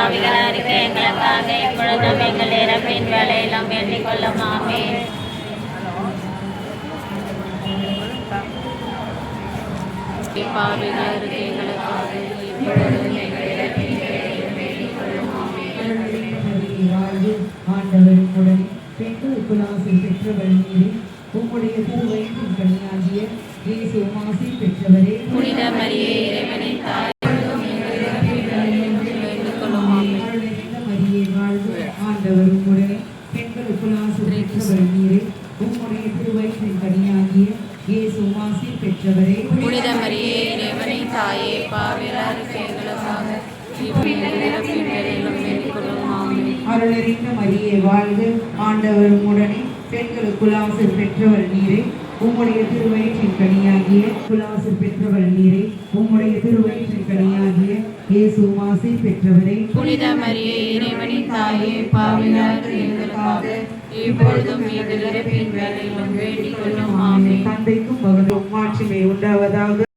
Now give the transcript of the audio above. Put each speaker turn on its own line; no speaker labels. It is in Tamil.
பாவிகளாக இருக்க எங்களுக்காக இப்பொழுதும் எங்கள் இறப்பின் வேலையெல்லாம் வேண்டிக் கொள்ளும். ஆமென். பாவிகளாக இருக்க எங்களுக்காக இப்பொழுதும் எங்கள் இறப்பின் வேலையெல்லாம் வேண்டிக் கொள்ளும். ஆமென்.
ஆண்டவருடன் பெண்கள் குலாசில் பெற்றவள் நீரே, உம்முடைய திருவயிற்றின் கனியாகிய இயேசு ஆசி பெற்றவரே.
புனித மரியே இறைவனின் தாய்,
மரியே வாழ்வு, ஆண்டவருடன் பெண்கள் குலாசில் பெற்றவள் நீரே, உம்முடைய திருவயிற்றின் கனியாகிய இயேசு ஆசி பெற்றவரே.
புனித மரியே இறைவனின் தாயே, பாவிகளாக இருக்க எங்களுக்காக
அருளறிந்த மரியே வாழ்க, ஆண்டவருடனே பெண்களுக்குள் ஆசீர் பெற்றவள் நீரே, உம்முடைய திருவயிற்றின் கனியாகிய குலாசீர் பெற்றவள் நீரே, உம்முடைய திருவயிற்றின் கனியாகிய இயேசு ஆசீர் பெற்றவரே.
புனித மரியே இறைவனின் தாயே, பாவிகளாக எங்களுக்காக இப்பொழுதும் எங்கள் இறப்பின் வேளையிலும் வேண்டிக் கொள்ளும். ஆமென்.
தந்தைக்கும் மகனுக்கும் மாட்சிமை உண்டாவதாக.